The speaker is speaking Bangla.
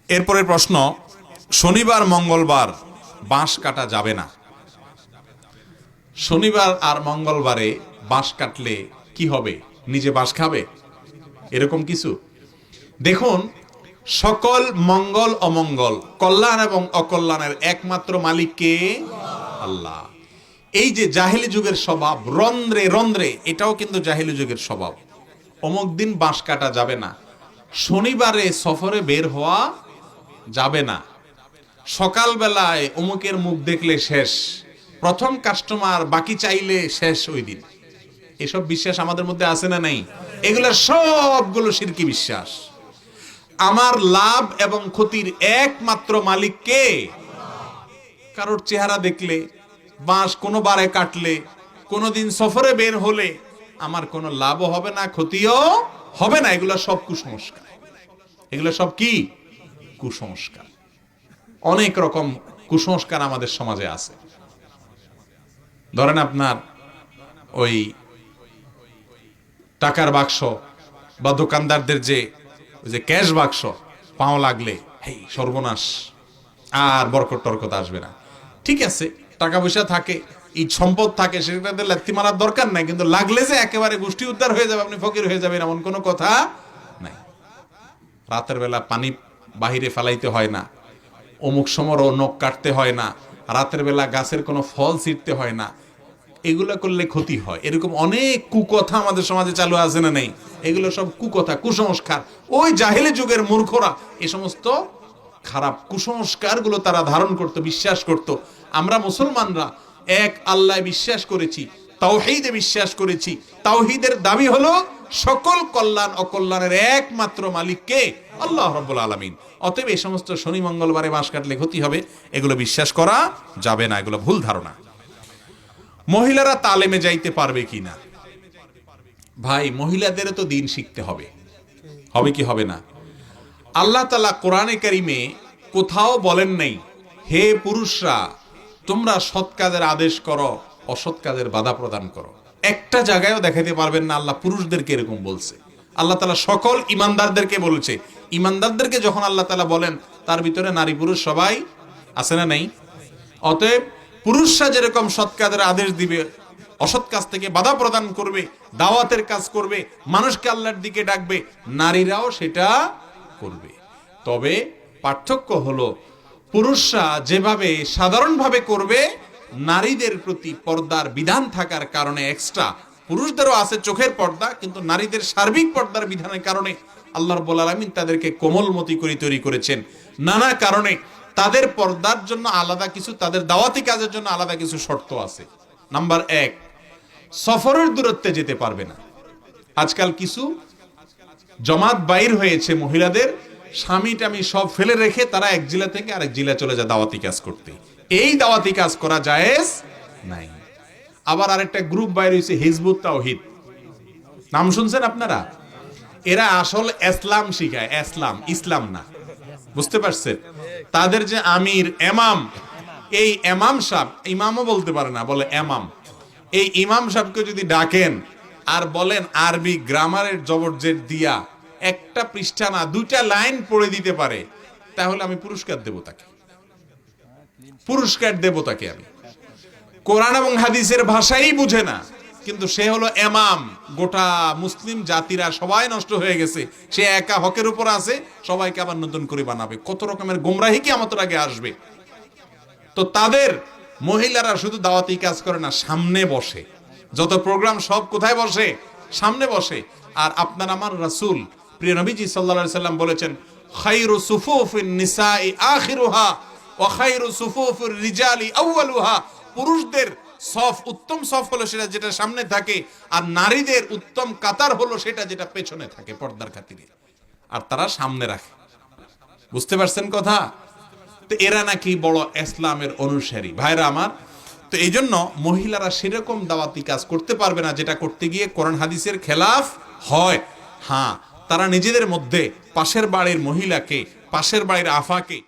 এরপরে প্রশ্ন, শনিবার মঙ্গলবার বাঁশ কাটা যাবে না। শনিবার আর মঙ্গলবারে বাঁশ কাটলে কি হবে? নিজে বাঁশ খাবে এরকম কিছু? দেখুন, সকল মঙ্গল অমঙ্গল, কল্যাণ এবং অকল্যাণের একমাত্র মালিক কে? আল্লাহ। এই যে জাহেলি যুগের স্বভাব, রন্ধ্রে রন্ধ্রে, এটাও কিন্তু জাহেলি যুগের স্বভাব। অমুক দিন বাঁশ কাটা যাবে না, শনিবারে সফরে বের হওয়া যাবে না, সকালবেলায় অমুকের মুখ দেখলে শেষ, প্রথম কাস্টমার বাকি চাইলে শেষ ওই দিন। এসব বিশ্বাস আমাদের মধ্যে আছে না নাই? এগুলো সবগুলো শিরকি বিশ্বাস। আমার লাভ এবং ক্ষতির একমাত্র মালিক কে? কারোর চেহারা দেখলে, বাঁশ কোনো বারে কাটলে, কোনোদিন সফরে বের হলে আমার কোনো লাভও হবে না, ক্ষতিও হবে না। এগুলো সব কুসংস্কার। এগুলো সব কি? কুসংস্কার। অনেক রকম কুসংস্কার আমাদের সমাজে আছে। ধরেন আপনার ওই টাকার বাক্স বা দোকানদারদের যে ক্যাশ বাক্স, পাও লাগলে হেই সর্বনাশ, আর বরকত টরকত আসবে না। ঠিক আছে, টাকা পয়সা থাকে, এই সম্পদ থাকে, সেটাতে লাথি মারার দরকার নাই, কিন্তু লাগলে যে একেবারে গোষ্ঠী উদ্ধার হয়ে যাবে, আপনি ফকির হয়ে যাবেন, এমন কোনো কথা নাই। রাতের বেলা পানি বাহিরে ফেলাইতে হয় না, অমুক সময় নখ কাটতে হয় না, রাতের বেলা গাছের কোনো ফল ছিঁড়তে হয় না, এগুলো করলে ক্ষতি হয়। এরকম অনেক কুকথা আমাদের সমাজে চালু আছে না নেই? এগুলো সব কুকথা, কুসংস্কার। ওই জাহেলি যুগের মূর্খরা এই সমস্ত খারাপ কুসংস্কার গুলো তারা ধারণ করত, বিশ্বাস করত। আমরা মুসলমানরা এক আল্লাহ বিশ্বাস করেছি, তাওহীদে বিশ্বাস করেছি। তাওহীদের দাবি হলো সকল কল্যাণ অকল্যাণের একমাত্র মালিক কে? আল্লাহ রাব্বুল আলামিন। অতএব এই সমস্ত শনি মঙ্গলবারে বাঁশ কাটলে ক্ষতি হবে, এগুলো বিশ্বাস করা যাবে না, এগুলো ভুল ধারণা। মহিলারা তালেমে যাইতে পারবে কিনা? ভাই, মহিলাদের তো দিন শিখতে হবে, হবে কি হবে না? আল্লাহ তাআলা কোরআনে কারিমে কোথাও বলেন নাই হে পুরুষরা তোমরা সৎ কাজের আদেশ করো, অসৎ কাজের বাধা প্রদান করো। একটা জায়গায়ও দেখাতে পারবেন না আল্লাহ পুরুষদেরকে এরকম বলছে। আল্লাহ তাআলা সকল ইমানদারদেরকে বলছে। ইমানদারদেরকে যখন আল্লাহ তাআলা বলেন, তার ভিতরে নারী পুরুষ সবাই আছে না নেই? অতএব পুরুষরা যেরকম সৎ কাজের আদেশ দিবে, অসৎ কাজ থেকে বাধা প্রদান করবে, দাওয়াতের কাজ করবে, মানুষকে আল্লাহর দিকে ডাকবে, নারীরাও সেটা করবে। তবে পার্থক্য হলো, পুরুষরা যেভাবে সাধারণভাবে করবে, নারীদের প্রতি পর্দার বিধান থাকার কারণে এক্সট্রা, পুরুষদেরও আছে চোখের পর্দা, কিন্তু নারীদের সার্বিক পর্দার বিধানের কারণে আল্লাহ রাব্বুল আলামিন তাদেরকে কোমলমতি করে তৈরি করেছেন। নানা কারণে তাদের পর্দার জন্য আলাদা কিছু, তাদের দাওয়াতি কাজের জন্য আলাদা কিছু শর্ত আছে। নাম্বার 1, সফরের দূরত্বে যেতে পারবে না। আজকাল কিছু জমাত বাইর হয়েছে মহিলাদের, স্বামী টামি সব ফেলে রেখে তারা এক জেলা থেকে আরেক জেলা চলে যায় দাওয়াতি কাজ করতে। এই দাওয়াতি কাজ করা জায়েজ নাই। আবার আরেকটা গ্রুপ বাইর হয়েছে হিজবুত তাওহীদ, নাম শুনছেন আপনারা? এরা আসল ইসলাম শিখায়, ইসলাম না। বুঝতে পারছেন? তাদের যে আমির এমাম, এই এমাম সাহেব, ইমামও বলতে পারে না, বলে এমাম। এই ইমাম সাহেবকে যদি ডাকেন আর বলেন আরবি গ্রামারের জবরজের দিয়া একটা পৃষ্ঠা না 2টা লাইন পড়ে দিতে পারে, তাহলে আমি পুরস্কার দেব তাকে, আমি। কোরআন এবং হাদিসের ভাষাই বুঝে না, কিন্তু সে হলো এমাম। গোটা মুসলিম জাতিরা সবাই নষ্ট হয়ে গেছে, সে একা হকের উপর আছে, সবাইকে আবার নতুন করে বানাবে। কত রকমের গোমরাহি কিয়ামতের আগে আসবে। তো তাদের মহিলারা শুধু দাওয়াতি কাজ করে না, সামনে বসে। যত প্রোগ্রাম সব কোথায় বসে? সামনে বসে। আর আপনার আমার রাসূল প্রিয় নবীজি সাল্লাল্লাহু আলাইহি সাল্লাম বলেছেন, খায়রু সুফুফিন নিসাই আখিরুহা ওয়া খায়রু সুফুফির রিজালি আউয়ালুহা। পুরুষদের সফ, উত্তম সফ হলো সেটা যেটা সামনে থাকে, আর নারীদের উত্তম কাতার হলো সেটা যেটা পেছনে থাকে পর্দার খাতিরে, আর তারা সামনে রাখে। বুঝতে পারছেন কথা? তো এরা নাকি বড় ইসলামের অনুসারী। ভাইরা আমার, তো এই জন্য মহিলারা সেরকম দাওয়াতি কাজ করতে পারবে না যেটা করতে গিয়ে কোরআন হাদিসের খেলাফ হয়। হ্যাঁ, তারা নিজেদের মধ্যে পাশের বাড়ির মহিলাকে, পাশের বাড়ির আফাকে